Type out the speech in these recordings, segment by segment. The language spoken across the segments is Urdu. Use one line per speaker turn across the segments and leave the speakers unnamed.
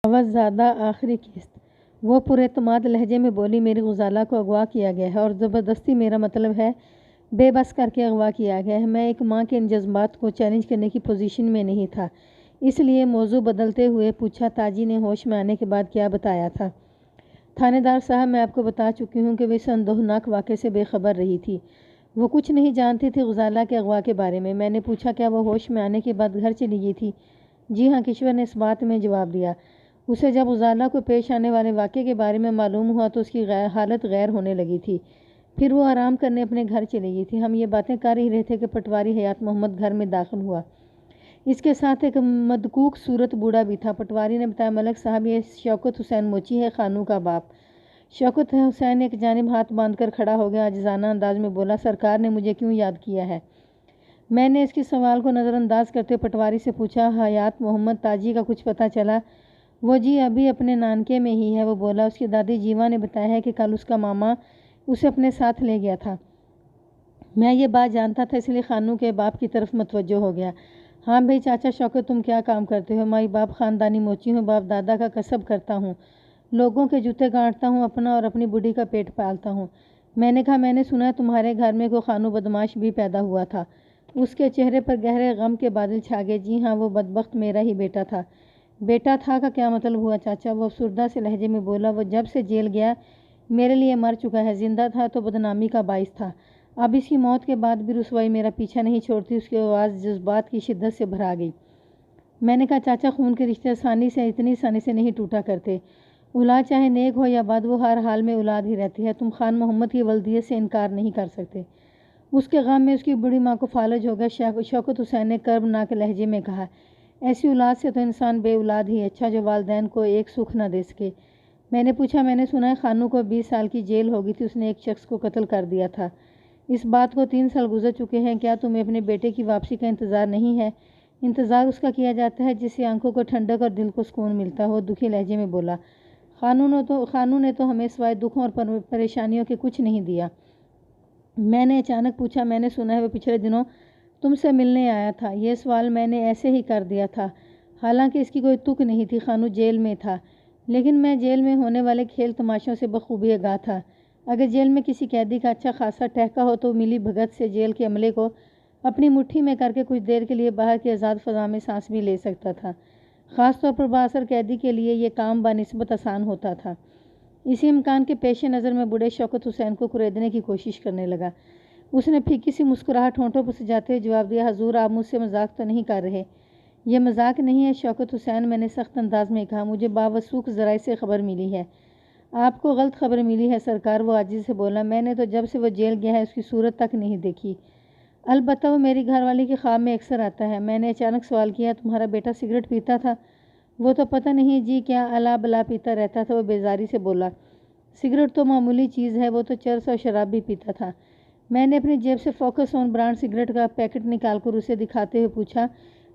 آواز زیادہ آخری قسط وہ پراعتماد لہجے میں بولی، میری غزالہ کو اغوا کیا گیا ہے اور زبردستی، میرا مطلب ہے بے بس کر کے اغوا کیا گیا ہے۔ میں ایک ماں کے ان جذبات کو چیلنج کرنے کی پوزیشن میں نہیں تھا، اس لیے موضوع بدلتے ہوئے پوچھا، تاجی نے ہوش میں آنے کے بعد کیا بتایا تھا؟ تھانے دار صاحب، میں آپ کو بتا چکی ہوں کہ وہ اس اندوہناک واقعے سے بے خبر رہی تھی۔ وہ کچھ نہیں جانتی تھی غزالہ کے اغوا کے بارے میں۔ میں نے پوچھا، کیا وہ ہوش میں آنے کے بعد گھر چلی گئی تھی؟ جی ہاں، کشور نے اس بات میں جواب دیا۔ اسے جب غزالہ کو پیش آنے والے واقعے کے بارے میں معلوم ہوا تو اس کی حالت غیر ہونے لگی تھی۔ پھر وہ آرام کرنے اپنے گھر چلی گئی تھی۔ ہم یہ باتیں کر ہی رہے تھے کہ پٹواری حیات محمد گھر میں داخل ہوا۔ اس کے ساتھ ایک مدکوک صورت بوڑھا بھی تھا۔ پٹواری نے بتایا، ملک صاحب، یہ شوکت حسین موچی ہے، خانو کا باپ۔ شوکت حسین ایک جانب ہاتھ باندھ کر کھڑا ہو گیا، عاجزانہ انداز میں بولا، سرکار نے مجھے کیوں یاد کیا ہے؟ میں نے اس کے سوال کو نظر انداز کرتے پٹواری سے پوچھا، حیات محمد تاجی کا کچھ پتہ چلا؟ وہ جی ابھی اپنے نانکے میں ہی ہے، وہ بولا۔ اس کی دادی جیوا نے بتایا ہے کہ کل اس کا ماما اسے اپنے ساتھ لے گیا تھا۔ میں یہ بات جانتا تھا، اس لیے خانو کے باپ کی طرف متوجہ ہو گیا۔ ہاں بھائی چاچا شوکت، تم کیا کام کرتے ہو؟ مائی باپ خاندانی موچی ہوں، باپ دادا کا کسب کرتا ہوں، لوگوں کے جوتے گانٹتا ہوں، اپنا اور اپنی بڈھی کا پیٹ پالتا ہوں۔ میں نے کہا، میں نے سنا ہے تمہارے گھر میں کوئی خانو بدماش بھی پیدا ہوا تھا۔ اس کے چہرے پر گہرے غم کے بادل چھا گئے۔ جی ہاں، وہ بدبخت میرا ہی بیٹا تھا۔ بیٹا تھا کا کیا مطلب ہوا چاچا؟ وہ افسردہ سے لہجے میں بولا، وہ جب سے جیل گیا میرے لیے مر چکا ہے، زندہ تھا تو بدنامی کا باعث تھا، اب اس کی موت کے بعد بھی رسوائی میرا پیچھا نہیں چھوڑتی۔ اس کی آواز جذبات کی شدت سے بھرا گئی۔ میں نے کہا، چاچا خون کے رشتے اتنی آسانی سے نہیں ٹوٹا کرتے، اولاد چاہے نیک ہو یا بد، وہ ہر حال میں اولاد ہی رہتی ہے۔ تم خان محمد کی ولدیت سے انکار نہیں کر سکتے۔ اس کے غم میں اس کی بڑی ماں کو فالج ہو گیا۔ شوکت حسین نے کربناک لہجے میں کہا، ایسی اولاد سے تو انسان بے اولاد ہی اچھا جو والدین کو ایک سکھ نہ دے سکے۔ میں نے پوچھا، میں نے سنا ہے خانو کو 20 سال کی جیل ہو گئی تھی، اس نے ایک شخص کو قتل کر دیا تھا، اس بات کو 3 سال گزر چکے ہیں، کیا تمہیں اپنے بیٹے کی واپسی کا انتظار نہیں ہے؟ انتظار اس کا کیا جاتا ہے جس سے آنکھوں کو ٹھنڈک اور دل کو سکون ملتا ہو، دکھی لہجے میں بولا۔ خانو نے تو ہمیں سوائے دکھوں اور پریشانیوں کے کچھ نہیں دیا۔ میں نے اچانک پوچھا، میں نے سنا ہے وہ پچھلے دنوں تم سے ملنے آیا تھا۔ یہ سوال میں نے ایسے ہی کر دیا تھا، حالانکہ اس کی کوئی تک نہیں تھی۔ خانو جیل میں تھا، لیکن میں جیل میں ہونے والے کھیل تماشوں سے بخوبی آگاہ تھا۔ اگر جیل میں کسی قیدی کا اچھا خاصا ٹہکا ہو تو ملی بھگت سے جیل کے عملے کو اپنی مٹھی میں کر کے کچھ دیر کے لیے باہر کی آزاد فضا میں سانس بھی لے سکتا تھا۔ خاص طور پر بااثر قیدی کے لیے یہ کام بنسبت آسان ہوتا تھا۔ اسی امکان کے پیش نظر میں بوڑھے شوکت حسین کو کریدنے کی کوشش کرنے لگا۔ اس نے پھیکی سی مسکراہٹ ہونٹوں پر سجاتے ہوئے جواب دیا، حضور آپ مجھ سے مذاق تو نہیں کر رہے؟ یہ مذاق نہیں ہے شوکت حسین، میں نے سخت انداز میں کہا، مجھے باوثوق ذرائع سے خبر ملی ہے۔ آپ کو غلط خبر ملی ہے سرکار، وہ عاجزی سے بولا، میں نے تو جب سے وہ جیل گیا ہے اس کی صورت تک نہیں دیکھی، البتہ وہ میری گھر والی کے خواب میں اکثر آتا ہے۔ میں نے اچانک سوال کیا، تمہارا بیٹا سگریٹ پیتا تھا؟ وہ تو پتہ نہیں جی کیا الا بلا پیتا رہتا تھا، وہ بیزاری سے بولا۔ سگریٹ تو معمولی چیز ہے، وہ تو چرس اور شراب بھی پیتا تھا۔ میں نے اپنی جیب سے فوکس آن برانڈ سگریٹ کا پیکٹ نکال کر اسے دکھاتے ہوئے پوچھا،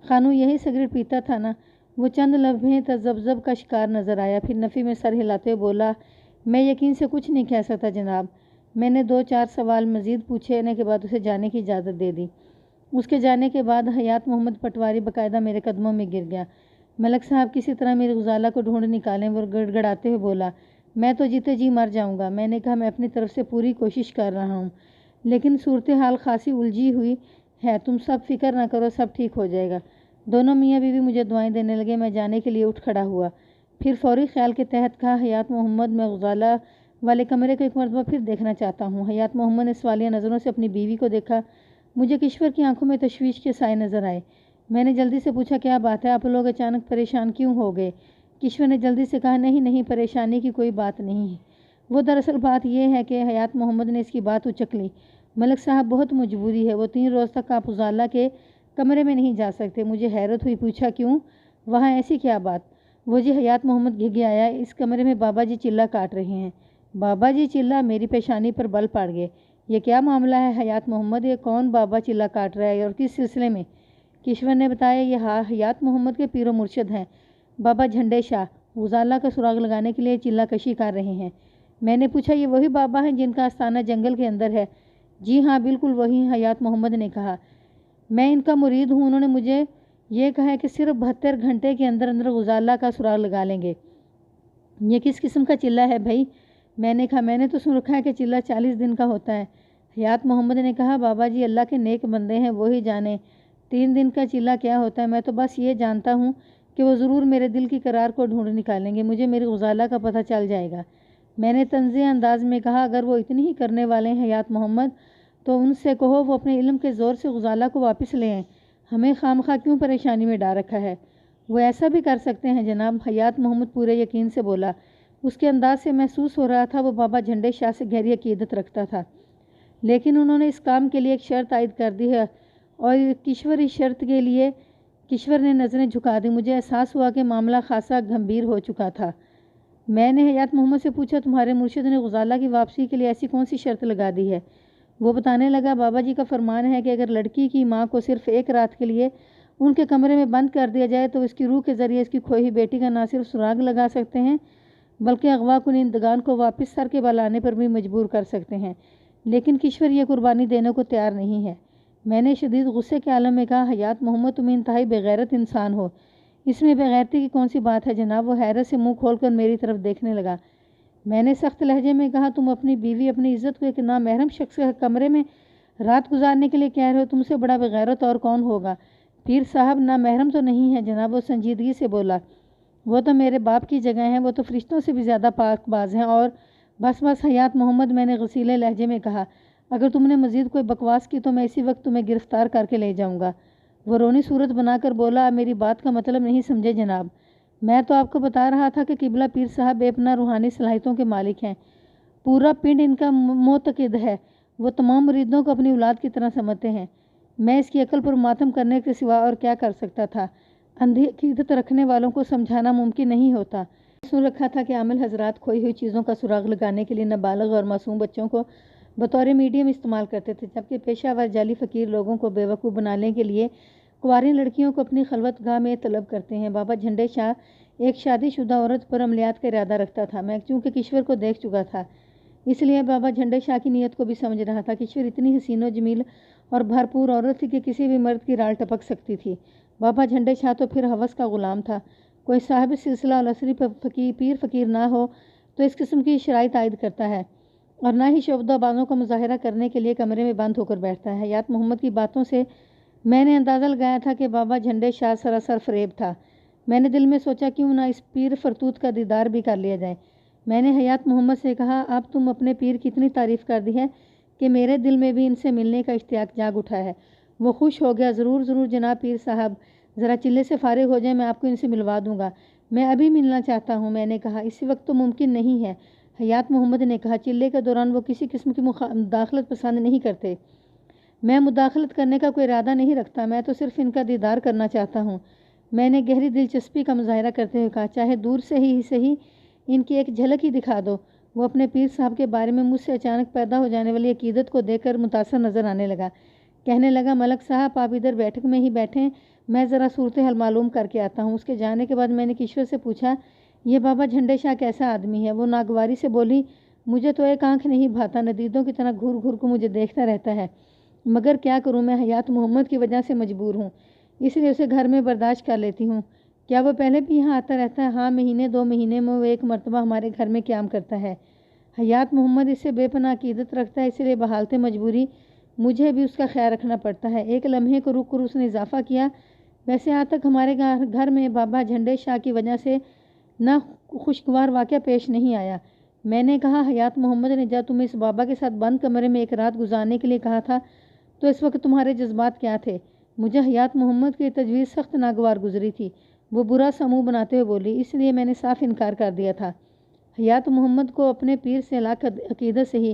خانو یہی سگریٹ پیتا تھا نا؟ وہ چند لمحے تذبذب کا شکار نظر آیا، پھر نفی میں سر ہلاتے ہوئے بولا، میں یقین سے کچھ نہیں کہہ سکتا جناب۔ میں نے 2-4 سوال مزید پوچھنے کے بعد اسے جانے کی اجازت دے دی۔ اس کے جانے کے بعد حیات محمد پٹواری باقاعدہ میرے قدموں میں گر گیا۔ ملک صاحب کسی طرح میری غزالہ کو ڈھونڈ نکالیں، وہ گڑ گڑاتے ہوئے بولا، میں تو جیتے جی مر جاؤں گا۔ میں نے کہا، میں اپنی طرف سے پوری کوشش کر رہا ہوں، لیکن صورتحال خاصی الجھی ہوئی ہے، تم سب فکر نہ کرو، سب ٹھیک ہو جائے گا۔ دونوں میاں بیوی مجھے دعائیں دینے لگے۔ میں جانے کے لیے اٹھ کھڑا ہوا، پھر فوری خیال کے تحت کہا، حیات محمد، میں غزالہ والے کمرے کو ایک مرتبہ پھر دیکھنا چاہتا ہوں۔ حیات محمد نے سوالیہ نظروں سے اپنی بیوی کو دیکھا۔ مجھے کشور کی آنکھوں میں تشویش کے سائے نظر آئے۔ میں نے جلدی سے پوچھا، کیا بات ہے، آپ لوگ اچانک پریشان کیوں ہو گئے؟ کشور نے جلدی سے کہا، نہیں پریشانی کی کوئی بات نہیں ہے، وہ دراصل بات یہ ہے کہ حیات محمد نے اس کی بات اچک لی، ملک صاحب بہت مجبوری ہے، وہ 3 روز تک آپ غزالہ کے کمرے میں نہیں جا سکتے۔ مجھے حیرت ہوئی، پوچھا کیوں؟ وہاں ایسی کیا بات؟ وہ جی حیات محمد گھگھیایا، اس کمرے میں بابا جی چلہ کاٹ رہے ہیں۔ بابا جی چلہ؟ میری پیشانی پر بل پڑ گئے۔ یہ کیا معاملہ ہے حیات محمد، یہ کون بابا چلہ کاٹ رہا ہے اور کس سلسلے میں؟ کشور نے بتایا، یہ حیات محمد کے پیر و مرشد ہیں، بابا جھنڈے شاہ، غزالہ کا سراغ لگانے کے لیے چلہ کشی کر رہے ہیں۔ میں نے پوچھا، یہ وہی بابا ہیں جن کا آستانہ جنگل کے اندر ہے؟ جی ہاں بالکل وہی، حیات محمد نے کہا، میں ان کا مرید ہوں، انہوں نے مجھے یہ کہا ہے کہ صرف 72 گھنٹے کے اندر اندر غزالہ کا سراغ لگا لیں گے۔ یہ کس قسم کا چلہ ہے بھائی؟ میں نے کہا میں نے تو سن رکھا ہے کہ چلہ 40 دن کا ہوتا ہے۔ حیات محمد نے کہا بابا جی اللہ کے نیک بندے ہیں، وہی جانے 3 دن کا چلہ کیا ہوتا ہے۔ میں تو بس یہ جانتا ہوں کہ وہ ضرور میرے دل کی قرار کو ڈھونڈ نکالیں گے، مجھے میری غزالہ کا پتہ چل جائے گا۔ میں نے طنزیہ انداز میں کہا اگر وہ اتنی ہی کرنے والے ہیں حیات محمد تو ان سے کہو وہ اپنے علم کے زور سے غزالہ کو واپس لے آئیں، ہمیں خامخواہ کیوں پریشانی میں ڈال رکھا ہے؟ وہ ایسا بھی کر سکتے ہیں جناب، حیات محمد پورے یقین سے بولا۔ اس کے انداز سے محسوس ہو رہا تھا وہ بابا جھنڈے شاہ سے گہری عقیدت رکھتا تھا، لیکن انہوں نے اس کام کے لیے ایک شرط عائد کر دی ہے اور کشور اس شرط کے لیے کشور نے نظریں جھکا دی۔ مجھے احساس ہوا کہ معاملہ خاصا گھمبیر ہو چکا تھا۔ میں نے حیات محمد سے پوچھا تمہارے مرشد نے غزالہ کی واپسی کے لیے ایسی کون سی شرط لگا دی ہے؟ وہ بتانے لگا بابا جی کا فرمان ہے کہ اگر لڑکی کی ماں کو صرف ایک رات کے لیے ان کے کمرے میں بند کر دیا جائے تو اس کی روح کے ذریعے اس کی کھوئی ہوئی بیٹی کا نہ صرف سراغ لگا سکتے ہیں بلکہ اغوا کنندگان کو واپس سر کے بل آنے پر بھی مجبور کر سکتے ہیں، لیکن کشور یہ قربانی دینے کو تیار نہیں ہے۔ میں نے شدید غصے کے عالم میں کہا حیات محمد تم انتہائی بغیرت انسان ہو، اس میں بغیرتی کی کون سی بات ہے جناب؟ وہ حیرت سے منہ کھول کر میری طرف دیکھنے لگا۔ میں نے سخت لہجے میں کہا تم اپنی بیوی اپنی عزت کو ایک نامحرم شخص کے کمرے میں رات گزارنے کے لیے کہہ رہے ہو؟ تم سے بڑا بغیرت اور کون ہوگا؟ پیر صاحب نامحرم تو نہیں ہے جناب، وہ سنجیدگی سے بولا۔ وہ تو میرے باپ کی جگہ ہیں، وہ تو فرشتوں سے بھی زیادہ پاک باز ہیں۔ اور بس حیات محمد، میں نے غصیلے لہجے میں کہا، اگر تم نے مزید کوئی بکواس کی تو میں اسی وقت تمہیں گرفتار کر کے لے جاؤں گا۔ وہ رونی صورت بنا کر بولا، آپ میری بات کا مطلب نہیں سمجھے جناب، میں تو آپ کو بتا رہا تھا کہ قبلہ پیر صاحب بے پناہ روحانی صلاحیتوں کے مالک ہیں، پورا پنڈ ان کا معتقد ہے، وہ تمام مریدوں کو اپنی اولاد کی طرح سمجھتے ہیں۔ میں اس کی عقل پر ماتم کرنے کے سوا اور کیا کر سکتا تھا؟ اندھی عقیدت رکھنے والوں کو سمجھانا ممکن نہیں ہوتا۔ سن رکھا تھا کہ عامل حضرات کھوئی ہوئی چیزوں کا سراغ لگانے کے لیے نابالغ اور معصوم بچوں کو بطور میڈیم استعمال کرتے تھے، جبکہ پیشہ ور جعلی فقیر لوگوں کو بیوقوف بنانے کے لیے کنواری لڑکیوں کو اپنی خلوت گاہ میں طلب کرتے ہیں۔ بابا جھنڈے شاہ ایک شادی شدہ عورت پر عملیات کا ارادہ رکھتا تھا۔ میں چونکہ کشور کو دیکھ چکا تھا اس لیے بابا جھنڈے شاہ کی نیت کو بھی سمجھ رہا تھا۔ کشور اتنی حسین و جمیل اور بھرپور عورت تھی کہ کسی بھی مرد کی رال ٹپک سکتی تھی۔ بابا جھنڈے شاہ تو پھر ہوس کا غلام تھا، کوئی صاحب سلسلہ الاسری پیر فقیر نہ ہو تو اس قسم کی شرائط عائد کرتا ہے اور نہ ہی شعبدہ بازوں کا مظاہرہ کرنے کے لیے کمرے میں بند ہو کر بیٹھتا ہے۔ حیات محمد کی باتوں سے میں نے اندازہ لگایا تھا کہ بابا جھنڈے شاہ سراسر فریب تھا۔ میں نے دل میں سوچا کیوں نہ اس پیر فرتوت کا دیدار بھی کر لیا جائے۔ میں نے حیات محمد سے کہا اب تم اپنے پیر کی اتنی تعریف کر دی ہے کہ میرے دل میں بھی ان سے ملنے کا اشتیاق جاگ اٹھا ہے۔ وہ خوش ہو گیا، ضرور ضرور جناب پیر صاحب، ذرا چلے سے فارغ ہو جائیں، میں آپ کو ان سے ملوا دوں گا، میں ابھی ملنا چاہتا ہوں۔ میں نے کہا اسی وقت تو ممکن نہیں ہے۔ حیات محمد نے کہا چلے کے دوران وہ کسی قسم کی مداخلت پسند نہیں کرتے۔ میں مداخلت کرنے کا کوئی ارادہ نہیں رکھتا، میں تو صرف ان کا دیدار کرنا چاہتا ہوں۔ میں نے گہری دلچسپی کا مظاہرہ کرتے ہوئے کہا چاہے دور سے ہی صحیح ان کی ایک جھلک ہی دکھا دو۔ وہ اپنے پیر صاحب کے بارے میں مجھ سے اچانک پیدا ہو جانے والی عقیدت کو دیکھ کر متاثر نظر آنے لگا۔ کہنے لگا ملک صاحب آپ ادھر بیٹھک میں ہی بیٹھیں، میں ذرا صورتحال معلوم کر کے آتا ہوں۔ اس کے جانے کے بعد میں نے کشور سے پوچھا یہ بابا جھنڈے شاہ کیسا آدمی ہے؟ وہ ناگواری سے بولی مجھے تو ایک آنکھ نہیں بھاتا، ندیدوں کی طرح گھور گھور کو مجھے دیکھتا رہتا ہے، مگر کیا کروں، میں حیات محمد کی وجہ سے مجبور ہوں، اس لیے اسے گھر میں برداشت کر لیتی ہوں۔ کیا وہ پہلے بھی یہاں آتا رہتا ہے؟ ہاں، مہینے 2 مہینے میں وہ ایک مرتبہ ہمارے گھر میں قیام کرتا ہے۔ حیات محمد اس سے بے پناہ عقیدت رکھتا ہے، اس لیے بحالت مجبوری مجھے بھی اس کا خیال رکھنا پڑتا ہے۔ ایک لمحے کو رک کر اس نے اضافہ کیا ویسے آج تک ہمارے گھر میں بابا جھنڈے شاہ کی وجہ سے نہ خوشگوار واقعہ پیش نہیں آیا۔ میں نے کہا حیات محمد نے جب تمہیں اس بابا کے ساتھ بند کمرے میں ایک رات گزارنے کے لیے کہا تھا تو اس وقت تمہارے جذبات کیا تھے؟ مجھے حیات محمد کی تجویز سخت ناگوار گزری تھی۔ وہ برا سا منہ بناتے ہوئے بولی اس لیے میں نے صاف انکار کر دیا تھا۔ حیات محمد کو اپنے پیر سے عقیدت سے ہی،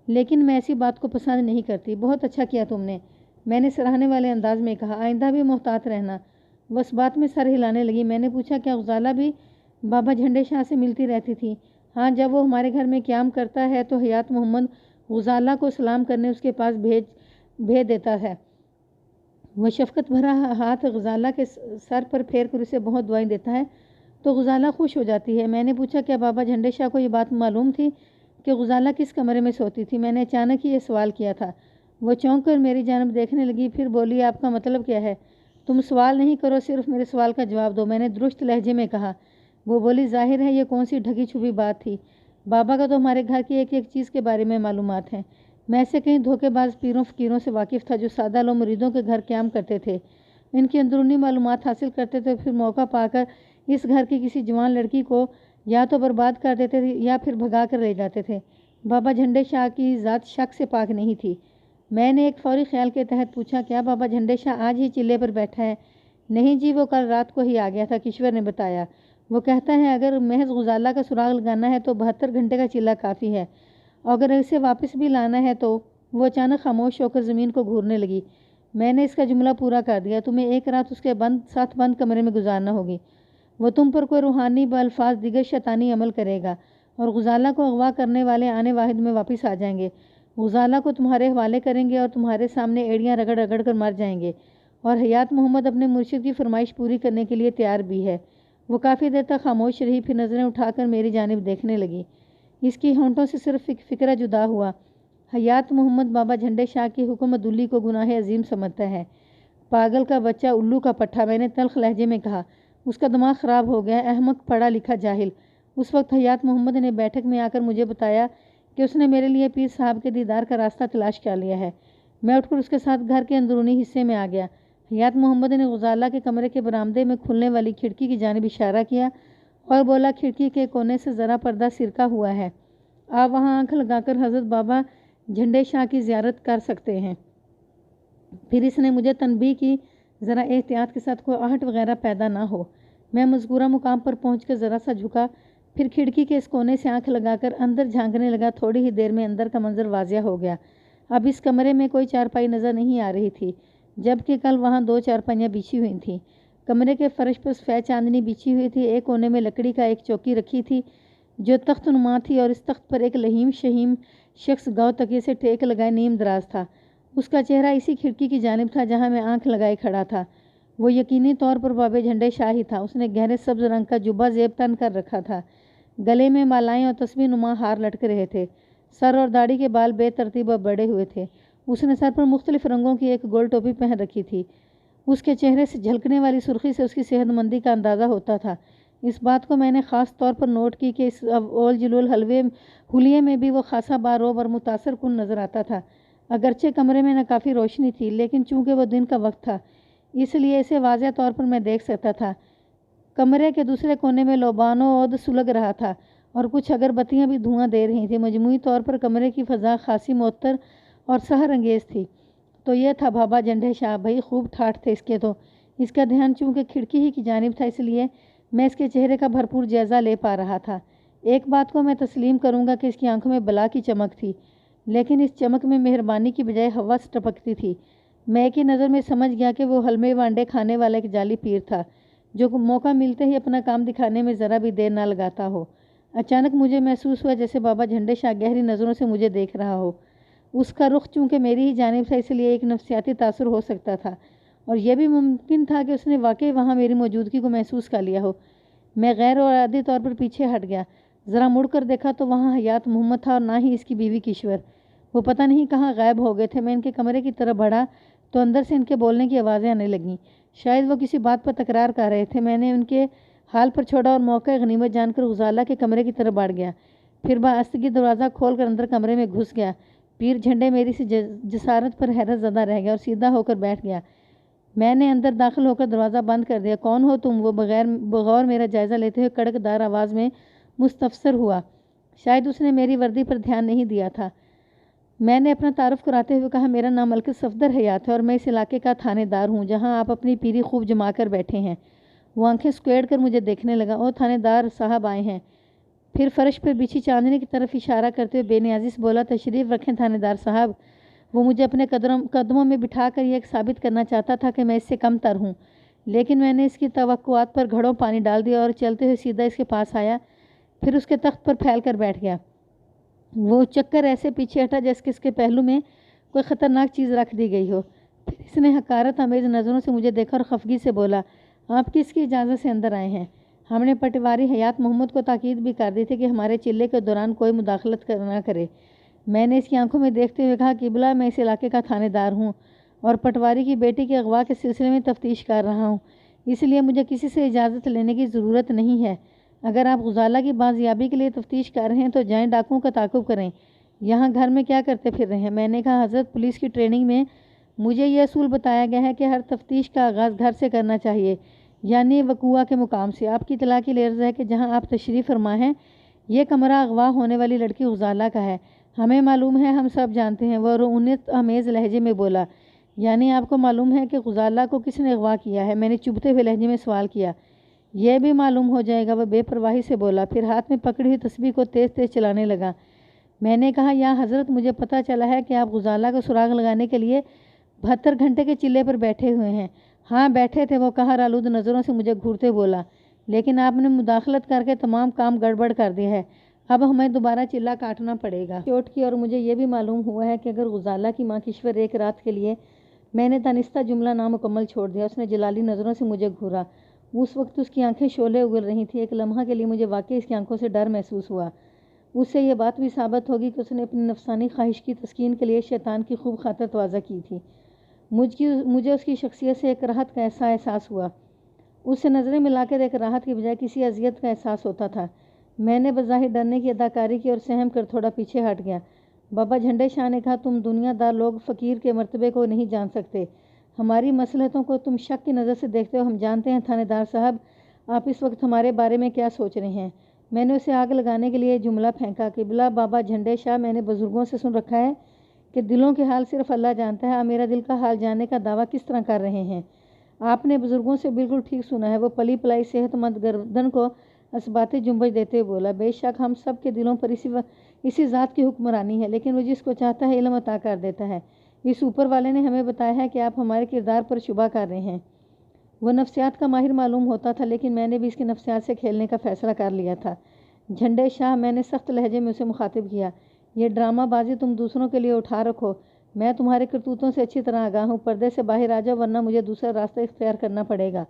لیکن میں ایسی بات کو پسند نہیں کرتی۔ بہت اچھا کیا تم نے، میں نے سراہنے والے انداز میں کہا، آئندہ بھی محتاط رہنا۔ وہ اس بات میں سر ہلانے لگی۔ میں نے پوچھا کیا غزالہ بھی بابا جھنڈے شاہ سے ملتی رہتی تھی؟ ہاں، جب وہ ہمارے گھر میں قیام کرتا ہے تو حیات محمد غزالہ کو سلام کرنے اس کے پاس بھیج دیتا ہے۔ وہ شفقت بھرا ہاتھ غزالہ کے سر پر پھیر کر اسے بہت دعائیں دیتا ہے تو غزالہ خوش ہو جاتی ہے۔ میں نے پوچھا کیا بابا جھنڈے شاہ کو یہ بات معلوم تھی کہ غزالہ کس کمرے میں سوتی تھی؟ میں نے اچانک ہی یہ سوال کیا تھا۔ وہ چونک کر میری جانب دیکھنے لگی، پھر بولی آپ کا مطلب کیا ہے؟ تم سوال نہیں کرو، صرف میرے سوال کا جواب دو، میں نے درست لہجے میں کہا۔ وہ بولی، ظاہر ہے یہ کون سی ڈھکی چھپی بات تھی، بابا کا تو ہمارے گھر کی ایک ایک چیز کے بارے میں معلومات ہیں۔ میں ایسے کئی دھوکے باز پیروں فقیروں سے واقف تھا جو سادہ لو مریدوں کے گھر قیام کرتے تھے، ان کی اندرونی معلومات حاصل کرتے تھے، پھر موقع پا کر اس گھر کی کسی جوان لڑکی کو یا تو برباد کر دیتے تھے یا پھر بھگا کر لے جاتے تھے۔ بابا جھنڈے شاہ کی ذات شک سے پاک نہیں تھی۔ میں نے ایک فوری خیال کے تحت پوچھا، کیا بابا جھنڈے شاہ آج ہی چلے پر بیٹھا ہے؟ نہیں جی، وہ کل رات کو ہی آ گیا تھا، کشور نے بتایا۔ وہ کہتا ہے اگر محض غزالہ کا سراغ لگانا ہے تو 72 گھنٹے کا چلہ کافی ہے، اور اگر اسے واپس بھی لانا ہے تو… وہ اچانک خاموش ہو کر زمین کو گھورنے لگی۔ میں نے اس کا جملہ پورا کر دیا، تمہیں ایک رات اس کے ساتھ بند کمرے میں گزارنا ہوگی۔ وہ تم پر کوئی روحانی بالفاظ دیگر شیطانی عمل کرے گا اور غزالہ کو اغوا کرنے والے آنے واحد میں واپس آ جائیں گے، غزالہ کو تمہارے حوالے کریں گے اور تمہارے سامنے ایڑیاں رگڑ رگڑ کر مر جائیں گے، اور حیات محمد اپنے مرشد کی فرمائش پوری کرنے کے لیے تیار بھی ہے۔ وہ کافی دیر تک خاموش رہی، پھر نظریں اٹھا کر میری جانب دیکھنے لگی۔ اس کی ہونٹوں سے صرف ایک فقرہ جدا ہوا۔ حیات محمد بابا جھنڈے شاہ کی حکم عدولی کو گناہ عظیم سمجھتا ہے۔ پاگل کا بچہ، الو کا پٹھا، میں نے تلخ لہجے میں کہا۔ اس کا دماغ خراب ہو گیا، احمق، پڑھا لکھا جاہل۔ اس وقت حیات محمد نے بیٹھک میں آ کر مجھے بتایا کہ اس نے میرے لیے پیر صاحب کے دیدار کا راستہ تلاش کر لیا ہے۔ میں اٹھ کر اس کے ساتھ گھر کے اندرونی حصے میں آ گیا۔ حیات محمد نے غزالہ کے کمرے کے برآمدے میں کھلنے والی کھڑکی کی جانب اشارہ کیا اور بولا، کھڑکی کے کونے سے ذرا پردہ سرکا ہوا ہے، آپ وہاں آنکھ لگا کر حضرت بابا جھنڈے شاہ کی زیارت کر سکتے ہیں۔ پھر اس نے مجھے تنبیہ کی، ذرا احتیاط کے ساتھ کوئی آہٹ وغیرہ پیدا نہ ہو۔ میں مذکورہ مقام پر پہنچ کر ذرا سا جھکا، پھر کھڑکی کے اس کونے سے آنکھ لگا کر اندر جھانکنے لگا۔ تھوڑی ہی دیر میں اندر کا منظر واضح ہو گیا۔ اب اس کمرے میں کوئی چارپائی نظر نہیں آ رہی تھی، جبکہ کل وہاں 2 چارپائیاں بچھی ہوئی تھیں۔ کمرے کے فرش پر سفید چاندنی بچھی ہوئی تھی۔ ایک کونے میں لکڑی کا ایک چوکی رکھی تھی جو تخت نما تھی، اور اس تخت پر ایک لہیم شہیم شخص گاؤ تکیے سے ٹیک لگائے نیم دراز تھا۔ اس کا چہرہ اسی کھڑکی کی جانب تھا جہاں میں آنکھ لگائے کھڑا تھا۔ وہ یقینی طور پر بابا جھنڈے شاہ ہی تھا۔ اس نے گہرے سبز رنگ کا جبہ زیب تن کر رکھا تھا، گلے میں مالائیں اور تسبیح نما ہار لٹک رہے تھے، سر اور داڑھی کے بال بے ترتیب اور بڑے ہوئے تھے۔ اس نے سر پر مختلف رنگوں کی ایک گول ٹوپی پہن رکھی تھی۔ اس کے چہرے سے جھلکنے والی سرخی سے اس کی صحت مندی کا اندازہ ہوتا تھا۔ اس بات کو میں نے خاص طور پر نوٹ کی کہ اس اول جلول حلیے میں بھی وہ خاصا باروب اور متاثر کن نظر آتا تھا۔ اگرچہ کمرے میں نہ کافی روشنی تھی، لیکن چونکہ وہ دن کا وقت تھا اس لیے اسے واضح طور پر میں دیکھ سکتا تھا۔ کمرے کے دوسرے کونے میں لوبان و عود سلگ رہا تھا اور کچھ اگربتیاں بھی دھواں دے رہی تھیں۔ مجموعی طور پر کمرے کی فضا خاصی معطر اور سحر انگیز تھی۔ تو یہ تھا بابا جھنڈے شاہ، بھئی خوب ٹھاٹھ تھے اس کے تو۔ اس کا دھیان چونکہ کھڑکی ہی کی جانب تھا، اس لیے میں اس کے چہرے کا بھرپور جائزہ لے پا رہا تھا۔ ایک بات کو میں تسلیم کروں گا کہ اس کی آنکھوں میں بلا کی چمک تھی، لیکن اس چمک میں مہربانی کی بجائے ہوس ٹپکتی تھی۔ میں ایک ہی نظر میں سمجھ گیا کہ وہ حلمے وانڈے کھانے والا ایک جعلی پیر تھا جو موقع ملتے ہی اپنا کام دکھانے میں ذرا بھی دیر نہ لگاتا ہو۔ اچانک مجھے محسوس ہوا جیسے بابا جھنڈے شاہ گہری نظروں سے مجھے دیکھ رہا ہو۔ اس کا رخ چونکہ میری ہی جانب تھا، اس لیے ایک نفسیاتی تاثر ہو سکتا تھا، اور یہ بھی ممکن تھا کہ اس نے واقعی وہاں میری موجودگی کو محسوس کر لیا ہو۔ میں غیر ارادی طور پر پیچھے ہٹ گیا۔ ذرا مڑ کر دیکھا تو وہاں حیات محمد تھا اور نہ ہی اس کی بیوی کشور۔ وہ پتہ نہیں کہاں غائب ہو گئے تھے۔ میں ان کے کمرے کی طرف بڑھا تو اندر سے ان کے بولنے کی آوازیں آنے لگیں۔ شاید وہ کسی بات پر تکرار کر رہے تھے۔ میں نے ان کے حال پر چھوڑا اور موقع غنیمت جان کر غزالہ کے کمرے کی طرف بڑھ گیا، پھر بآہستگی دروازہ کھول کر اندر کمرے میں گھس گیا۔ پیر جھنڈے میری سی جسارت پر حیرت زدہ رہ گیا اور سیدھا ہو کر بیٹھ گیا۔ میں نے اندر داخل ہو کر دروازہ بند کر دیا۔ کون ہو تم؟ وہ بغور میرا جائزہ لیتے ہوئے کڑک دار آواز میں مستفسر ہوا۔ شاید اس نے میری وردی پر دھیان نہیں دیا تھا۔ میں نے اپنا تعارف کراتے ہوئے کہا، میرا نام ملک صفدر حیات ہے اور میں اس علاقے کا تھانے دار ہوں جہاں آپ اپنی پیری خوب جما کر بیٹھے ہیں۔ وہ آنکھیں سکیڑ کر مجھے دیکھنے لگا۔ او، تھانے دار صاحب آئے ہیں۔ پھر فرش پر بچھی چاندنی کی طرف اشارہ کرتے ہوئے بے نیازی سے بولا، تشریف رکھیں تھانے دار صاحب۔ وہ مجھے اپنے قدموں میں بٹھا کر یہ ثابت کرنا چاہتا تھا کہ میں اس سے کم تر ہوں، لیکن میں نے اس کی توقعات پر گھڑوں پانی ڈال دیا اور چلتے ہوئے سیدھا اس کے پاس آیا، پھر اس کے تخت پر پھیل کر بیٹھ گیا۔ وہ چکر ایسے پیچھے ہٹا جیسے کہ اس کے پہلو میں کوئی خطرناک چیز رکھ دی گئی ہو۔ پھر اس نے حقارت آمیز نظروں سے مجھے دیکھا اور خفگی سے بولا، آپ کس کی اجازت سے اندر آئے ہیں؟ ہم نے پٹواری حیات محمد کو تاکید بھی کر دی تھی کہ ہمارے چلے کے دوران کوئی مداخلت نہ کرے۔ میں نے اس کی آنکھوں میں دیکھتے ہوئے کہا، قبلہ میں اس علاقے کا تھانے دار ہوں اور پٹواری کی بیٹی کے اغوا کے سلسلے میں تفتیش کر رہا ہوں، اس لیے مجھے کسی سے اجازت لینے کی ضرورت نہیں ہے۔ اگر آپ غزالہ کی بازیابی کے لیے تفتیش کر رہے ہیں تو جائیں ڈاکوؤں کا تعاقب کریں، یہاں گھر میں کیا کرتے پھر رہے ہیں؟ میں نے کہا حضرت، پولیس کی ٹریننگ میں مجھے یہ اصول بتایا گیا ہے کہ ہر تفتیش کا آغاز گھر سے کرنا چاہیے، یعنی وقوعہ کے مقام سے۔ آپ کی اطلاع کی عرض ہے کہ جہاں آپ تشریف فرما ہیں یہ کمرہ اغوا ہونے والی لڑکی غزالہ کا ہے۔ ہمیں معلوم ہے، ہم سب جانتے ہیں، وہ رعونت آمیز لہجے میں بولا۔ یعنی آپ کو معلوم ہے کہ غزالہ کو کس نے اغوا کیا ہے؟ میں نے چبھتے ہوئے لہجے میں سوال کیا۔ یہ بھی معلوم ہو جائے گا، وہ بے پرواہی سے بولا، پھر ہاتھ میں پکڑی ہوئی تسبیح کو تیز تیز چلانے لگا۔ میں نے کہا یا حضرت، مجھے پتہ چلا ہے کہ آپ غزالہ کو سراغ لگانے کے لیے 72 گھنٹے کے چلے پر بیٹھے ہوئے ہیں۔ ہاں بیٹھے تھے، وہ قہر آلود نظروں سے مجھے گھورتے بولا، لیکن آپ نے مداخلت کر کے تمام کام گڑبڑ کر دیا ہے، اب ہمیں دوبارہ چلہ کاٹنا پڑے گا۔ چوٹ کی، اور مجھے یہ بھی معلوم ہوا ہے کہ اگر غزالہ کی ماں کشور ایک رات کے لیے، میں نے دانستہ جملہ نامکمل چھوڑ دیا۔ اس نے جلالی نظروں سے مجھے گھورا۔ اس وقت اس کی آنکھیں شعلے اگل رہی تھیں۔ ایک لمحہ کے لیے مجھے واقعی اس کی آنکھوں سے ڈر محسوس ہوا۔ اس سے یہ بات بھی ثابت ہوگی کہ اس نے اپنی نفسانی خواہش کی تسکین کے لیے شیطان کی خوب خاطر تواضع کی تھی۔ مجھے اس کی شخصیت سے ایک راحت کا ایسا احساس ہوا۔ اس سے نظریں ملا کر ایک راحت کی بجائے کسی اذیت کا احساس ہوتا تھا۔ میں نے بظاہر ڈرنے کی اداکاری کی اور سہم کر تھوڑا پیچھے ہٹ گیا۔ بابا جھنڈے شاہ نے کہا، تم دنیا دار لوگ فقیر کے مرتبے کو نہیں جان سکتے، ہماری مصلحتوں کو تم شک کی نظر سے دیکھتے ہو۔ ہم جانتے ہیں تھانے دار صاحب، آپ اس وقت ہمارے بارے میں کیا سوچ رہے ہیں۔ میں نے اسے آگ لگانے کے لیے جملہ پھینکا، قبلہ بابا جھنڈے شاہ، میں نے بزرگوں سے سن رکھا ہے کہ دلوں کے حال صرف اللہ جانتا ہے۔ آپ میرا دل کا حال جاننے کا دعویٰ کس طرح کر رہے ہیں؟ آپ نے بزرگوں سے بالکل ٹھیک سنا ہے، وہ پلی پلائی صحت مند گردن کو اثبات جنبش دیتے بولا۔ بے شک ہم سب کے دلوں پر اسی ذات کی حکمرانی ہے، لیکن وہ جس کو چاہتا ہے علم عطا کر دیتا ہے۔ اس اوپر والے نے ہمیں بتایا ہے کہ آپ ہمارے کردار پر شبہ کر رہے ہیں۔ وہ نفسیات کا ماہر معلوم ہوتا تھا، لیکن میں نے بھی اس کی نفسیات سے کھیلنے کا فیصلہ کر لیا تھا۔ جھنڈے شاہ، میں نے سخت لہجے میں اسے مخاطب کیا، یہ ڈرامہ بازی تم دوسروں کے لیے اٹھا رکھو، میں تمہارے کرتوتوں سے اچھی طرح آگاہ ہوں۔ پردے سے باہر آ جاؤ ورنہ مجھے دوسرا راستہ اختیار کرنا پڑے گا۔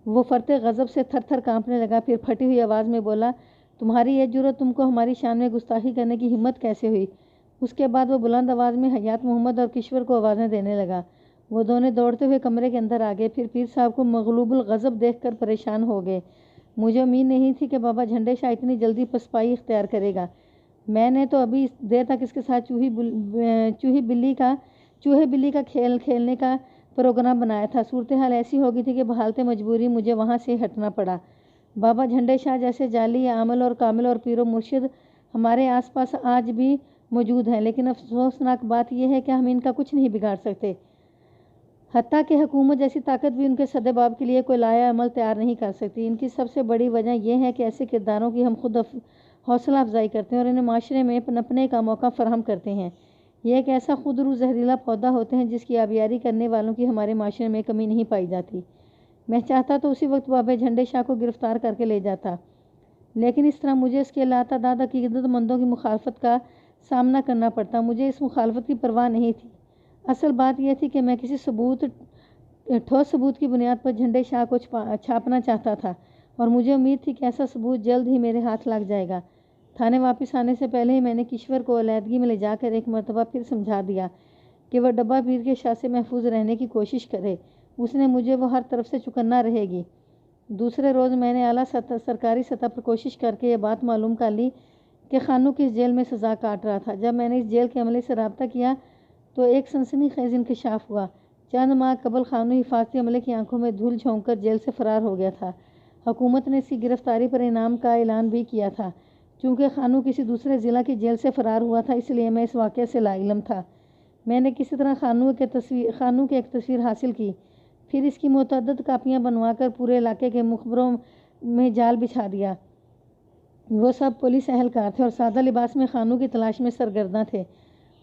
وہ فرط غضب سے تھر تھر کانپنے لگا، پھر پھٹی ہوئی آواز میں بولا، تمہاری یہ جرأت، تم کو ہماری شان میں گستاخی کرنے کی ہمت کیسے ہوئی؟ اس کے بعد وہ بلند آواز میں حیات محمد اور کشور کو آوازیں دینے لگا۔ وہ دونوں دوڑتے ہوئے کمرے کے اندر آ گئے، پھر پیر صاحب کو مغلوب الغضب دیکھ کر پریشان ہو گئے۔ مجھے امید نہیں تھی کہ بابا جھنڈے شاہ اتنی جلدی پسپائی اختیار کرے گا۔ میں نے تو ابھی دیر تک اس کے ساتھ چوہے بلی کا کھیل کھیلنے کا پروگرام بنایا تھا۔ صورتحال ایسی ہو گئی تھی کہ بحالت مجبوری مجھے وہاں سے ہٹنا پڑا۔ بابا جھنڈے شاہ جیسے جعلی عامل اور کامل اور پیر و مرشد ہمارے آس پاس آج بھی موجود ہیں، لیکن افسوسناک بات یہ ہے کہ ہم ان کا کچھ نہیں بگاڑ سکتے۔ حتیٰ کہ حکومت جیسی طاقت بھی ان کے سد باب کے لیے کوئی لایا عمل تیار نہیں کر سکتی۔ ان کی سب سے بڑی وجہ یہ ہے کہ ایسے کرداروں کی ہم خود حوصلہ افزائی کرتے ہیں اور انہیں معاشرے میں پنپنے کا موقع فراہم کرتے ہیں۔ یہ ایک ایسا خود رو زہریلا پودا ہوتے ہیں جس کی آبیاری کرنے والوں کی ہمارے معاشرے میں کمی نہیں پائی جاتی۔ میں چاہتا تو اسی وقت بابا جھنڈے شاہ کو گرفتار کر کے لے جاتا، لیکن اس طرح مجھے اس کے لاتعداد عقیدت مندوں کی مخالفت کا سامنا کرنا پڑتا۔ مجھے اس مخالفت کی پرواہ نہیں تھی۔ اصل بات یہ تھی کہ میں کسی ٹھوس ثبوت کی بنیاد پر جھنڈے شاہ کو چھاپنا چاہتا تھا، اور مجھے امید تھی کہ ایسا ثبوت جلد ہی میرے ہاتھ لگ جائے گا۔ تھانے واپس آنے سے پہلے ہی میں نے کشور کو علیحدگی میں لے جا کر ایک مرتبہ پھر سمجھا دیا کہ وہ ڈبہ پیر کے شاہ سے محفوظ رہنے کی کوشش کرے، اس نے مجھے وہ ہر طرف سے چکنا رہے گی۔ دوسرے روز میں نے اعلیٰ سرکاری سطح پر کوشش کر کے یہ بات معلوم کر لی کہ خانو کس جیل میں سزا کاٹ رہا تھا۔ جب میں نے اس جیل کے عملے سے رابطہ کیا تو ایک سنسنی خیز انکشاف ہوا۔ چند ماہ قبل خانو حفاظتی عملے کی آنکھوں میں دھول جھونک کر جیل سے فرار ہو گیا تھا۔ حکومت نے اس کی گرفتاری پر انعام کا اعلان بھی کیا تھا۔ چونکہ خانو کسی دوسرے ضلع کی جیل سے فرار ہوا تھا، اس لیے میں اس واقعے سے لاعلم تھا۔ میں نے کسی طرح خانو کی ایک تصویر حاصل کی، پھر اس کی متعدد کاپیاں بنوا کر پورے علاقے کے مخبروں میں جال بچھا دیا۔ وہ سب پولیس اہلکار تھے اور سادہ لباس میں خانو کی تلاش میں سرگرداں تھے۔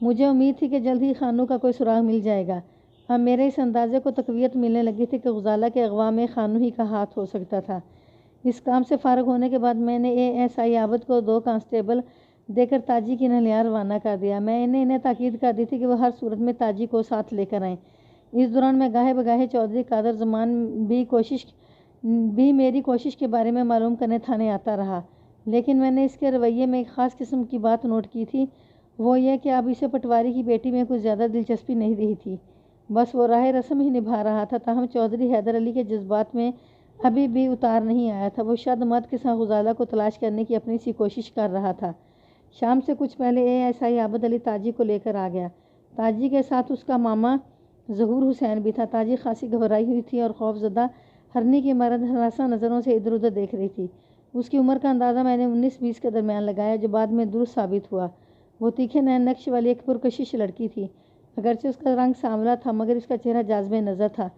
مجھے امید تھی کہ جلد ہی خانو کا کوئی سراغ مل جائے گا۔ اب میرے اس اندازے کو تقویت ملنے لگی تھی کہ غزالہ کے اغوا میں خانو ہی کا ہاتھ ہو سکتا تھا۔ اس کام سے فارغ ہونے کے بعد میں نے ASI عابد کو 2 کانسٹیبل دے کر تاجی کی نہلیان روانہ کر دیا۔ میں نے انہیں تاکید کر دی تھی کہ وہ ہر صورت میں تاجی کو ساتھ لے کر آئیں۔ اس دوران میں گاہے بگاہے چودھری قادر زمان بھی میری کوشش کے بارے میں معلوم کرنے تھانے آتا رہا، لیکن میں نے اس کے رویے میں ایک خاص قسم کی بات نوٹ کی تھی، وہ یہ کہ اب اسے پٹواری کی بیٹی میں کچھ زیادہ دلچسپی نہیں رہی تھی۔ بس وہ راہ رسم ہی نبھا رہا تھا، تاہم چودھری حیدر علی کے جذبات میں ابھی بھی اتار نہیں آیا تھا۔ وہ شد مت کے ساتھ غزالہ کو تلاش کرنے کی اپنی سی کوشش کر رہا تھا۔ شام سے کچھ پہلے ASI عابد علی تاجی کو لے کر آ گیا۔ تاجی کے ساتھ اس کا ماما ظہور حسین بھی تھا۔ تاجی خاصی گھبرائی ہوئی تھی اور خوف زدہ ہرنی کی مرد ہراساں نظروں سے ادھر ادھر دیکھ رہی تھی۔ اس کی عمر کا اندازہ میں نے 19-20 کے درمیان لگایا، جو بعد میں درست ثابت ہوا۔ وہ تیکھے نین نقش والی ایک پرکشش لڑکی تھی۔ اگرچہ اس کا رنگ سانولا تھا مگر اس کا چہرہ جاذب نظر تھا۔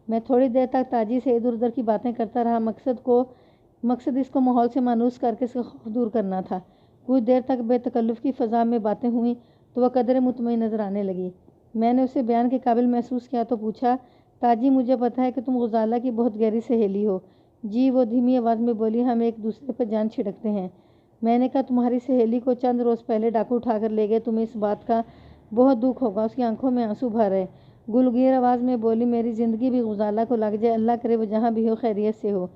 میں تھوڑی دیر تک تاجی سے ادھر ادھر کی باتیں کرتا رہا۔ مقصد اس کو ماحول سے مانوس کر کے اس کا خوف دور کرنا تھا۔ کچھ دیر تک بے تکلف کی فضا میں باتیں ہوئیں تو وہ قدرے مطمئن نظر آنے لگی۔ میں نے اسے بیان کے قابل محسوس کیا تو پوچھا، تاجی مجھے پتہ ہے کہ تم غزالہ کی بہت گہری سہیلی ہو۔ جی، وہ دھیمی آواز میں بولی، ہم ایک دوسرے پر جان چھڑکتے ہیں۔ میں نے کہا، تمہاری سہیلی کو چند روز پہلے ڈاکو اٹھا کر لے گئے، تمہیں اس بات کا بہت دکھ ہوگا۔ اس کی آنکھوں میں آنسو بھر آئے۔ گلگیر آواز میں بولی، میری زندگی بھی غزالہ کو لگ جائے، اللہ کرے وہ جہاں بھی ہو خیریت سے ہو۔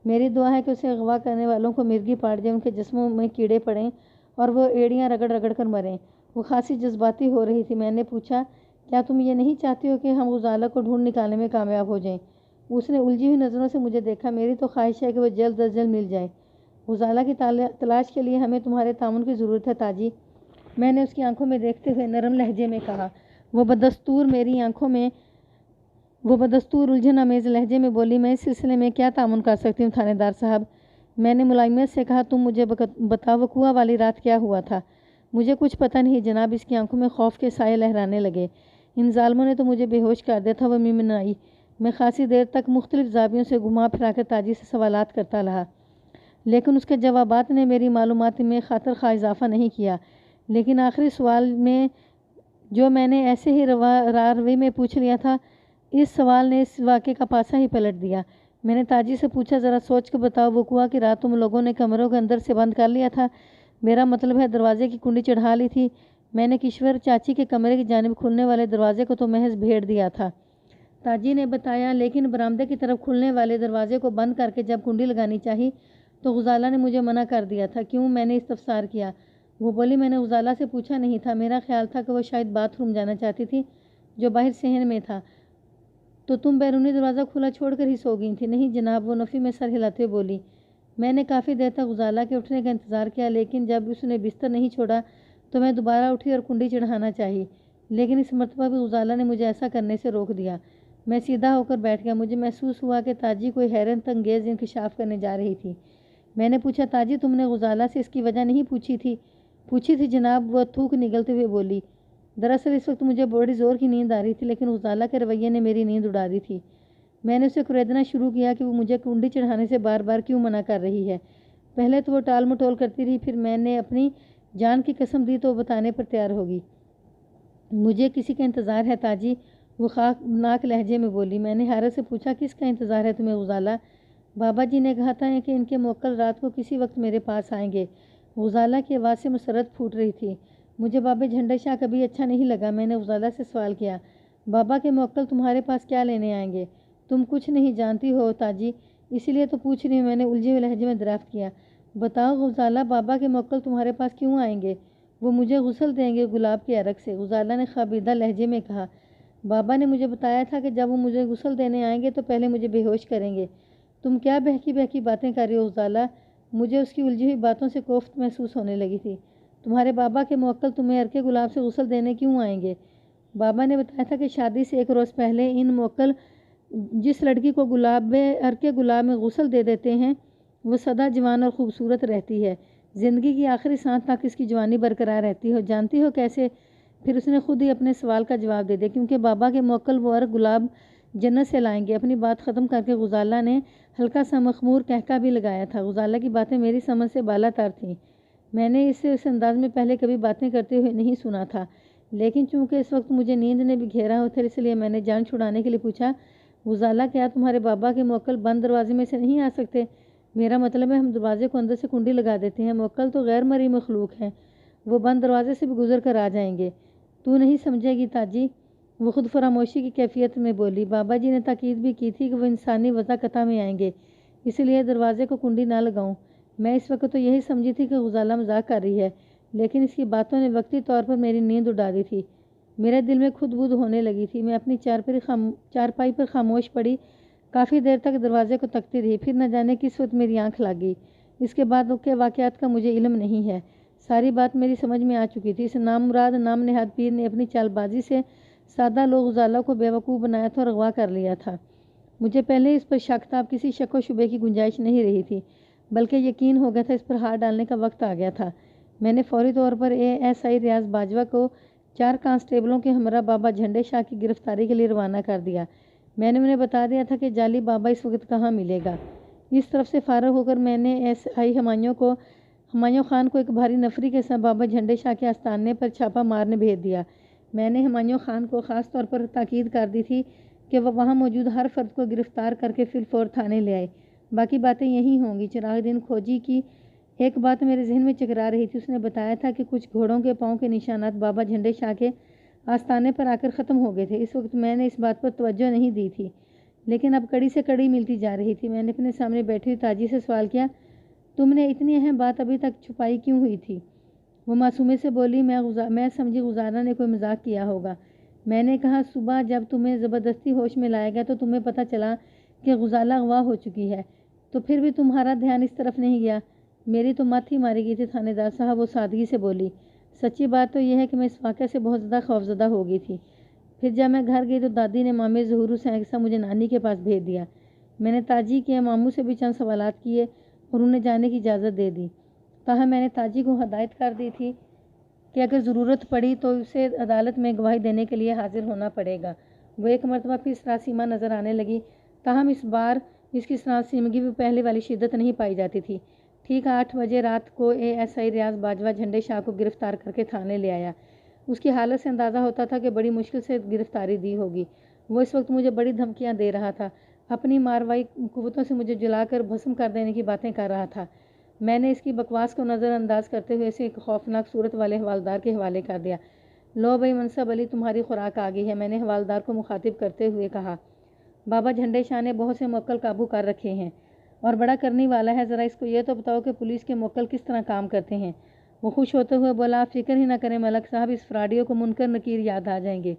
میری دعا ہے کہ اسے اغوا کرنے والوں کو مرگی پاڑ جائے، ان کے جسموں میں کیڑے پڑیں اور وہ ایڑیاں رگڑ رگڑ کر مریں۔ وہ خاصی جذباتی ہو رہی تھی۔ میں نے پوچھا، کیا تم یہ نہیں چاہتی ہو کہ ہم غزالہ کو ڈھونڈ نکالنے میں کامیاب ہو جائیں؟ اس نے الجھی ہوئی نظروں سے مجھے دیکھا۔ میری تو خواہش ہے کہ وہ جلد از جلد مل جائے۔ غزالہ کی تلاش کے لیے ہمیں تمہارے تعاون کی ضرورت ہے تاجی، میں نے اس کی آنکھوں میں دیکھتے ہوئے نرم لہجے میں کہا۔ وہ بدستور الجھن آمیز لہجے میں بولی، میں اس سلسلے میں کیا تعاون کر سکتی ہوں تھانے دار صاحب؟ میں نے ملائمت سے کہا، تم مجھے بتاؤ وقوعہ والی رات کیا ہوا تھا؟ مجھے کچھ پتہ نہیں جناب۔ اس کی آنکھوں میں خوف کے سائے لہرانے لگے۔ ان ظالموں نے تو مجھے بے ہوش کر دیا تھا۔ وہ منمنائی۔ میں خاصی دیر تک مختلف زاویوں سے گھما پھرا کر تاجی سے سوالات کرتا رہا، لیکن اس کے جوابات نے میری معلومات میں خاطر خواہ اضافہ نہیں کیا۔ لیکن آخری سوال میں جو میں نے ایسے ہی راروی میں پوچھ لیا تھا، اس سوال نے اس واقعے کا پاسا ہی پلٹ دیا۔ میں نے تاجی سے پوچھا، ذرا سوچ کے بتاؤ، وقوعہ کی رات تم لوگوں نے کمروں کے اندر سے بند کر لیا تھا؟ میرا مطلب ہے دروازے کی کنڈی چڑھا لی تھی؟ میں نے کشور چاچی کے کمرے کی جانب کھلنے والے دروازے کو تو محض بھیڑ دیا تھا، تاجی نے بتایا، لیکن برآمدے کی طرف کھلنے والے دروازے کو بند کر کے جب کنڈی لگانی چاہی تو غزالہ نے مجھے منع کر دیا تھا۔ کیوں؟ میں نے استفسار کیا۔ وہ بولی، میں نے غزالہ سے پوچھا نہیں تھا، میرا خیال تھا کہ وہ شاید باتھ روم جانا چاہتی تھی جو باہر صحن میں تھا، تو تم بیرونی دروازہ کھلا چھوڑ کر ہی سو گئی تھی؟ نہیں جناب، وہ نفی میں سر ہلاتے بولی۔ میں نے کافی دیر تک غزالہ کے اٹھنے کا انتظار کیا، لیکن جب اس نے بستر نہیں چھوڑا تو میں دوبارہ اٹھی اور کنڈی چڑھانا چاہی، لیکن اس مرتبہ بھی غزالہ نے مجھے ایسا کرنے سے روک دیا۔ میں سیدھا ہو کر بیٹھ گیا۔ مجھے محسوس ہوا کہ تاجی کوئی حیرت انگیز انکشاف کرنے جا رہی تھی۔ میں نے پوچھا، تاجی تم نے غزالہ سے اس کی وجہ نہیں پوچھی تھی؟ پوچھی تھی جناب، وہ تھوک نگلتے ہوئے بولی۔ دراصل اس وقت مجھے بڑی زور کی نیند آ رہی تھی، لیکن غزالہ کے رویے نے میری نیند اڑا دی تھی۔ میں نے اسے کریدنا شروع کیا کہ وہ مجھے کنڈی چڑھانے سے بار بار کیوں منع کر رہی ہے۔ پہلے تو وہ ٹال مٹول کرتی رہی، پھر میں نے اپنی جان کی قسم دی تو وہ بتانے پر تیار ہوگی۔ مجھے کسی کا انتظار ہے تاجی، وہ خوفناک لہجے میں بولی۔ میں نے حیرت سے پوچھا، کس کا انتظار ہے تمہیں غزالہ؟ بابا جی نے کہا تھا کہ ان کے موکل رات کو کسی وقت میرے پاس آئیں گے۔ غزالہ کی آواز سے مسرت پھوٹ رہی تھی۔ مجھے بابا جھنڈا شاہ کبھی اچھا نہیں لگا۔ میں نے غزالہ سے سوال کیا، بابا کے موکل تمہارے پاس کیا لینے آئیں گے؟ تم کچھ نہیں جانتی ہو تاجی، اسی لیے تو پوچھ رہی ہوں، میں نے الجھے ہوئے لہجے میں دریافت کیا۔ بتاؤ غزالہ، بابا کے موکل تمہارے پاس کیوں آئیں گے؟ وہ مجھے غسل دیں گے گلاب کے عرق سے، غزالہ نے خوابیدہ لہجے میں کہا۔ بابا نے مجھے بتایا تھا کہ جب وہ مجھے غسل دینے آئیں گے تو پہلے مجھے بے ہوش کریں گے۔ تم کیا بہکی بہکی باتیں کر رہی ہو غزالہ؟ مجھے اس کی الجھی ہوئی باتوں سے کوفت محسوس ہونے لگی تھی۔ تمہارے بابا کے موکل تمہیں عرق گلاب سے غسل دینے کیوں آئیں گے؟ بابا نے بتایا تھا کہ شادی سے ایک روز پہلے ان موکل جس لڑکی کو عرق گلاب میں غسل دے دیتے ہیں وہ سدا جوان اور خوبصورت رہتی ہے، زندگی کی آخری سانس تک اس کی جوانی برقرار رہتی ہے۔ جانتی ہو کیسے؟ پھر اس نے خود ہی اپنے سوال کا جواب دے دیا، کیونکہ بابا کے موکل وہ عرق گلاب جنت سے لائیں گے۔ اپنی بات ختم کر کے غزالہ نے ہلکا سا مخمور کہکا بھی لگایا تھا۔ غزالہ کی باتیں میری سمجھ سے بالا تر تھیں۔ میں نے اسے اس انداز میں پہلے کبھی باتیں کرتے ہوئے نہیں سنا تھا، لیکن چونکہ اس وقت مجھے نیند نے بھی گھیرا ہوا تھا، اس لیے میں نے جان چھڑانے کے لیے پوچھا، غزالہ کیا تمہارے بابا کے موکل بند دروازے میں سے نہیں آ سکتے؟ میرا مطلب ہے ہم دروازے کو اندر سے کنڈی لگا دیتے ہیں، موکل تو غیر مرئی مخلوق ہیں، وہ بند دروازے سے بھی گزر کر آ جائیں گے۔ تو نہیں سمجھے گی تاجی، وہ خود فراموشی کی کیفیت میں بولی۔ بابا جی نے تاکید بھی کی تھی کہ وہ انسانی وضع میں آئیں گے، اس لیے دروازے کو کنڈی نہ لگاؤں۔ میں اس وقت تو یہی سمجھی تھی کہ غزالہ مذاق کر رہی ہے، لیکن اس کی باتوں نے وقتی طور پر میری نیند اڑا دی تھی۔ میرے دل میں خود بدھ ہونے لگی تھی۔ میں اپنی چارپائی پر خاموش پڑی کافی دیر تک دروازے کو تکتی رہی، پھر نہ جانے کس وقت میری آنکھ لگ گئی۔ اس کے بعد کے واقعات کا مجھے علم نہیں ہے، ساری بات میری سمجھ میں آ چکی تھی۔ اس نامراد نام نہاد پیر نے اپنی چال بازی سے سادہ لوگ غزالہ کو بیوقوف بنایا تھا اور اغوا کر لیا تھا۔ مجھے پہلے اس پر شک تھا، اب کسی شک و شبے کی گنجائش نہیں رہی تھی، بلکہ یقین ہو گیا تھا اس پر ہاتھ ڈالنے کا وقت آ گیا تھا۔ میں نے فوری طور پر ASI ریاض باجوہ کو 4 کانسٹیبلوں کے ہمراہ بابا جھنڈے شاہ کی گرفتاری کے لیے روانہ کر دیا۔ میں نے انہیں بتا دیا تھا کہ جعلی بابا اس وقت کہاں ملے گا۔ اس طرف سے فارغ ہو کر میں نے SI ہمایوں خان کو ایک بھاری نفری کے ساتھ بابا جھنڈے شاہ کے آستانے پر چھاپا مارنے بھیج دیا۔ میں نے ہمایوں خان کو خاص طور پر تاکید کر دی تھی کہ وہ وہاں موجود ہر فرد کو گرفتار کر کے فی الفور تھانے لے آئے۔ باقی باتیں یہی ہوں گی۔ چراغ دین کھوجی کی ایک بات میرے ذہن میں چکرا رہی تھی۔ اس نے بتایا تھا کہ کچھ گھوڑوں کے پاؤں کے نشانات بابا جھنڈے شاہ کے آستانے پر آ کر ختم ہو گئے تھے۔ اس وقت میں نے اس بات پر توجہ نہیں دی تھی، لیکن اب کڑی سے کڑی ملتی جا رہی تھی۔ میں نے اپنے سامنے بیٹھی ہوئی تاجی سے سوال کیا، تم نے اتنی اہم بات ابھی تک چھپائی کیوں ہوئی تھی؟ وہ معصومی سے بولی، میں سمجھی غزالہ نے کوئی مذاق کیا ہوگا۔ میں نے کہا، صبح جب تمہیں زبردستی ہوش میں لایا گیا تو تمہیں پتہ چلا کہ غزالہ اغوا ہو چکی ہے، تو پھر بھی تمہارا دھیان اس طرف نہیں گیا۔ میری تو مت ہی ماری گئی تھی تھانے دار صاحب، وہ سادگی سے بولی۔ سچی بات تو یہ ہے کہ میں اس واقعے سے بہت زیادہ خوفزدہ ہو گئی تھی۔ پھر جب میں گھر گئی تو دادی نے مامے ظہور حسین کے ساتھ مجھے نانی کے پاس بھیج دیا۔ میں نے تاجی کے ماموں سے بھی چند سوالات کیے اور انہیں جانے کی اجازت دے دی۔ تاہم میں نے تاجی کو ہدایت کر دی تھی کہ اگر ضرورت پڑی تو اسے عدالت میں گواہی دینے کے لیے حاضر ہونا پڑے گا۔ وہ ایک مرتبہ پھر سراسیمہ نظر آنے لگی، تاہم اس بار اس کی سراسیمگی میں پہلے والی شدت نہیں پائی جاتی تھی۔ ٹھیک 8 بجے رات کو ASI ریاض باجوہ جھنڈے شاہ کو گرفتار کر کے تھانے لے آیا۔ اس کی حالت سے اندازہ ہوتا تھا کہ بڑی مشکل سے گرفتاری دی ہوگی۔ وہ اس وقت مجھے بڑی دھمکیاں دے رہا تھا، اپنی ماروائی قوتوں سے مجھے جلا کر بھسم کر دینے کی باتیں کر رہا تھا۔ میں نے اس کی بکواس کو نظر انداز کرتے ہوئے اسے ایک خوفناک صورت والے حوالدار کے حوالے کر دیا۔ لو بھائی منصب علی، تمہاری خوراک آ گئی ہے، میں نے حوالدار کو مخاطب کرتے ہوئے کہا۔ بابا جھنڈے شاہ نے بہت سے موکل قابو کر رکھے ہیں اور بڑا کرنے والا ہے، ذرا اس کو یہ تو بتاؤ کہ پولیس کے موکل کس طرح کام کرتے ہیں۔ وہ خوش ہوتے ہوئے بولا، آپ فکر ہی نہ کریں ملک صاحب، اس فراڈیوں کو منکر نکیر یاد آ جائیں گے۔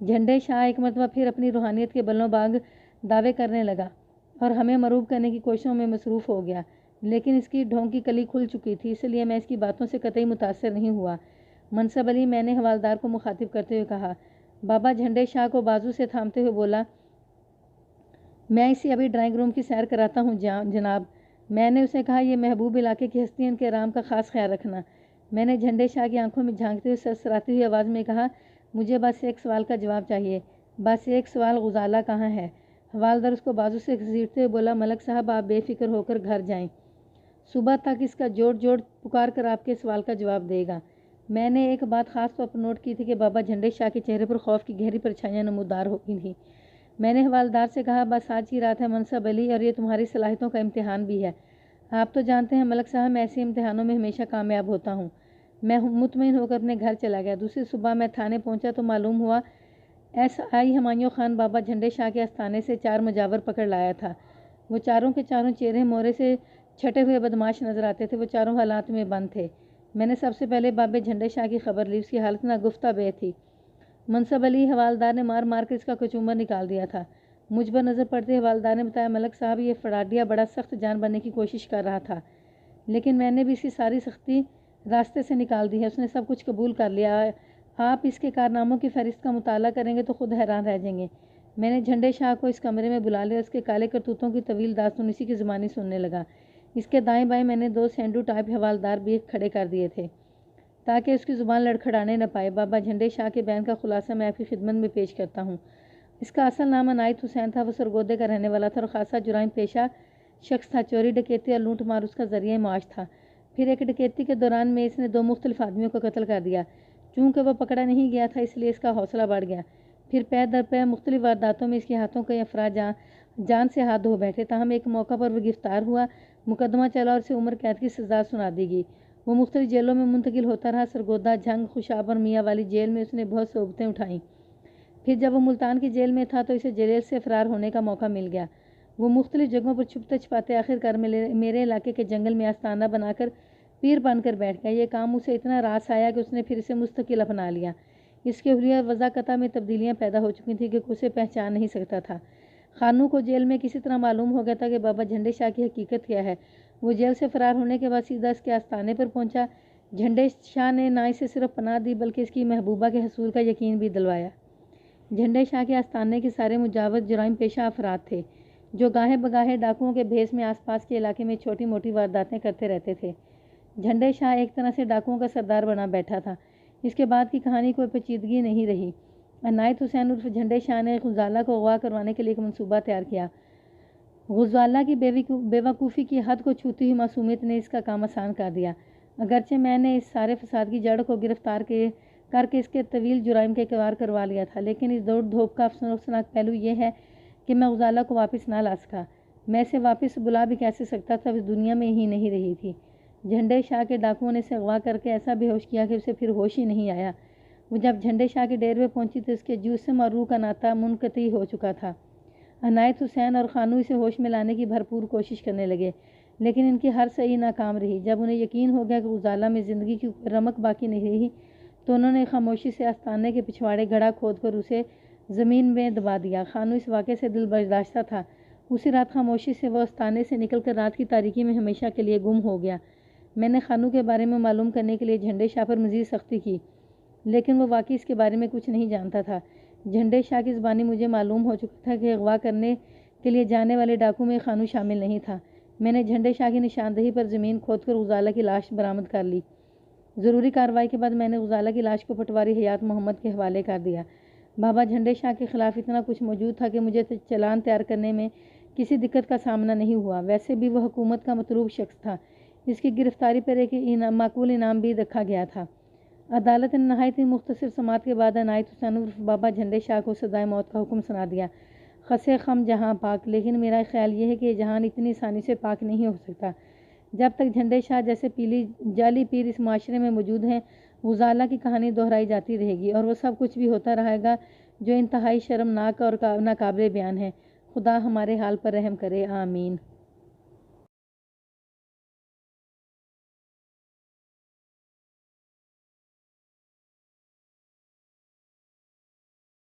جھنڈے شاہ ایک مرتبہ پھر اپنی روحانیت کے بلوں باغ دعوے کرنے لگا اور ہمیں مروب کرنے کی کوششوں میں مصروف ہو گیا، لیکن اس کی ڈھونگ کی کلی کھل چکی تھی، اس لیے میں اس کی باتوں سے قطعی متاثر نہیں ہوا۔ منصب علی، میں نے حوالدار کو مخاطب کرتے ہوئے کہا۔ بابا جھنڈے شاہ کو بازو سے تھامتے ہوئے بولا، میں اسے ابھی ڈرائنگ روم کی سیر کراتا ہوں جناب۔ میں نے اسے کہا، یہ محبوب علاقے کی ہستی، ان کے آرام کا خاص خیال رکھنا۔ میں نے جھنڈے شاہ کی آنکھوں میں جھانکتے ہوئے سرسراتی ہوئی آواز میں کہا، مجھے بس ایک سوال کا جواب چاہیے، بس ایک سوال، غزالہ کہاں ہے؟ حوالدار اس کو بازو سے گھسیٹتے ہوئے بولا، ملک صاحب آپ بے فکر ہو کر گھر جائیں، صبح تک اس کا جوڑ جوڑ پکار کر آپ کے سوال کا جواب دے گا۔ میں نے ایک بات خاص طور پر نوٹ کی تھی کہ بابا جھنڈے شاہ کے چہرے پر خوف کی گہری پرچھائیاں نمودار ہو گئی تھیں۔ میں نے حوالدار سے کہا، بس آج کی رات ہے منصب علی، اور یہ تمہاری صلاحیتوں کا امتحان بھی ہے۔ آپ تو جانتے ہیں ملک صاحب، میں ایسے امتحانوں میں ہمیشہ کامیاب ہوتا ہوں۔ میں مطمئن ہو کر اپنے گھر چلا گیا۔ دوسری صبح میں تھانے پہنچا تو معلوم ہوا SI ہمایوں خان بابا جھنڈے شاہ کے آستانے سے 4 مجاور پکڑ لایا تھا۔ وہ چاروں کے چاروں چہرے مورے سے چھٹے ہوئے بدماش نظر آتے تھے، وہ چاروں حالات میں بند تھے۔ میں نے سب سے پہلے بابا جھنڈے شاہ کی خبر لی، اس کی حالت ناگفتہ بے تھی۔ منصب علی، حوالدار نے مار مار کر اس کا کچومر نکال دیا تھا۔ مجھ پر نظر پڑتے حوالدار نے بتایا، ملک صاحب یہ فراڈیا بڑا سخت جان بننے کی کوشش کر رہا تھا، لیکن میں نے بھی اس کی ساری سختی راستے سے نکال دی ہے، اس نے سب کچھ قبول کر لیا۔ آپ اس کے کارناموں کی فہرست کا مطالعہ کریں گے تو خود حیران رہ جائیں گے۔ میں نے جھنڈے شاہ کو اس کمرے میں بلا لیا اور اس کے کالے کرتوتوں کی طویل داستان اسی کی زبانی سننے لگا۔ اس کے دائیں بائیں میں نے 2 سینڈو ٹائپ حوالدار بھی کھڑے کر دیے تھے تاکہ اس کی زبان لڑکھڑانے نہ پائے۔ بابا جھنڈے شاہ کے بیان کا خلاصہ میں آپ کی خدمت میں پیش کرتا ہوں۔ اس کا اصل نام عنایت حسین تھا، وہ سرگودے کا رہنے والا تھا اور خاصا جرائم پیشہ شخص تھا۔ چوری ڈکیتی اور لوٹ مار اس کا ذریعہ معاش تھا۔ پھر ایک ڈکیتی کے دوران میں اس نے 2 مختلف آدمیوں کو قتل کر دیا۔ چونکہ وہ پکڑا نہیں گیا تھا اس لیے اس کا حوصلہ بڑھ گیا۔ پھر پے در پے مختلف وارداتوں میں اس کے ہاتھوں کئی افراد جان سے ہاتھ دھو بیٹھے، تاہم ایک موقع پر وہ گرفتار ہوا، مقدمہ چلا اور اسے عمر قید کی سزا سنا دی گئی۔ وہ مختلف جیلوں میں منتقل ہوتا رہا۔ سرگودہ، جھنگ، خوشاب اور میاں والی جیل میں اس نے بہت صعوبتیں اٹھائیں۔ پھر جب وہ ملتان کی جیل میں تھا تو اسے جیل سے فرار ہونے کا موقع مل گیا۔ وہ مختلف جگہوں پر چھپتے چھپاتے آخر کار میرے علاقے کے جنگل میں آستانہ بنا کر پیر بن کر بیٹھ گیا۔ یہ کام اسے اتنا راس آیا کہ اس نے پھر اسے مستقل اپنا لیا۔ اس کے حلیہ وضاقتہ میں تبدیلیاں پیدا ہو چکی تھیں کہ اسے پہچان نہیں سکتا تھا۔ خانو کو جیل میں کسی طرح معلوم ہو گیا تھا کہ بابا جھنڈے شاہ کی حقیقت کیا ہے۔ وہ جیل سے فرار ہونے کے بعد سیدھا اس کے آستانے پر پہنچا۔ جھنڈے شاہ نے نہ اسے صرف پناہ دی بلکہ اس کی محبوبہ کے حصول کا یقین بھی دلوایا۔ جھنڈے شاہ کے آستانے کے سارے مجاور جرائم پیشہ افراد تھے جو گاہے بگاہے ڈاکوؤں کے بھیس میں آس پاس کے علاقے میں چھوٹی موٹی وارداتیں کرتے رہتے تھے۔ جھنڈے شاہ ایک طرح سے ڈاکوؤں کا سردار بنا بیٹھا تھا۔ اس کے بعد کی کہانی کوئی پیچیدگی نہیں رہی۔ عنایت حسین عرف جھنڈے شاہ نے غزالہ کو اغوا کروانے کے لیے ایک منصوبہ تیار کیا۔ غزالہ کی بے وقوفی کی حد کو چھوتی ہوئی معصومیت نے اس کا کام آسان کر دیا۔ اگرچہ میں نے اس سارے فساد کی جڑ کو گرفتار کر کے اس کے طویل جرائم کا اقرار کروا لیا تھا، لیکن اس دوڑ دھوپ کا افسوسناک پہلو یہ ہے کہ میں غزالہ کو واپس نہ لا سکا۔ میں اسے واپس بلا بھی کیسے سکتا تھا، اس دنیا میں ہی نہیں رہی تھی۔ جھنڈے شاہ کے ڈاکوؤں نے اسے اغوا کر کے ایسا بے ہوش کیا کہ اسے پھر ہوش ہی نہیں آیا۔ وہ جب جھنڈے شاہ کے ڈیرے پہ پہنچی تو اس کے جسم اور روح کا ناطہ منقطع ہو چکا تھا۔ عنایت حسین اور خانو اسے ہوش میں لانے کی بھرپور کوشش کرنے لگے، لیکن ان کی ہر سعی ناکام رہی۔ جب انہیں یقین ہو گیا کہ غزالہ میں زندگی کی رمق باقی نہیں رہی تو انہوں نے خاموشی سے آستانے کے پچھواڑے گڑھا کھود کر اسے زمین میں دبا دیا۔ خانو اس واقعے سے دل برداشتہ تھا۔ اسی رات خاموشی سے وہ آستانے سے نکل کر رات کی تاریکی میں ہمیشہ کے لیے گم ہو گیا۔ میں نے خانو کے بارے میں معلوم کرنے کے لیے جھنڈے شاہ پر مزید سختی کی، لیکن وہ واقعی اس کے بارے میں کچھ نہیں جانتا تھا۔ جھنڈے شاہ کی زبانی مجھے معلوم ہو چکا تھا کہ اغوا کرنے کے لیے جانے والے ڈاکو میں خانو شامل نہیں تھا۔ میں نے جھنڈے شاہ کی نشاندہی پر زمین کھود کر غزالہ کی لاش برآمد کر لی۔ ضروری کارروائی کے بعد میں نے غزالہ کی لاش کو پٹواری حیات محمد کے حوالے کر دیا۔ بابا جھنڈے شاہ کے خلاف اتنا کچھ موجود تھا کہ مجھے چلان تیار کرنے میں کسی دقت کا سامنا نہیں ہوا۔ ویسے بھی وہ حکومت کا مطلوب شخص تھا۔ اس کی گرفتاری پر ایک معقول انعام بھی رکھا گیا تھا۔ عدالت نے نہایت ہی مختصر سماعت کے بعد عنایت حسین عرف بابا جھنڈے شاہ کو سزائے موت کا حکم سنا دیا۔ خسِ خم جہاں پاک، لیکن میرا خیال یہ ہے کہ یہ جہان اتنی آسانی سے پاک نہیں ہو سکتا۔ جب تک جھنڈے شاہ جیسے جعلی پیر اس معاشرے میں موجود ہیں، غزالہ کی کہانی دہرائی جاتی رہے گی اور وہ سب کچھ بھی ہوتا رہے گا جو انتہائی شرمناک اور ناقابل بیان ہے۔ خدا ہمارے حال پر رحم کرے، آمین۔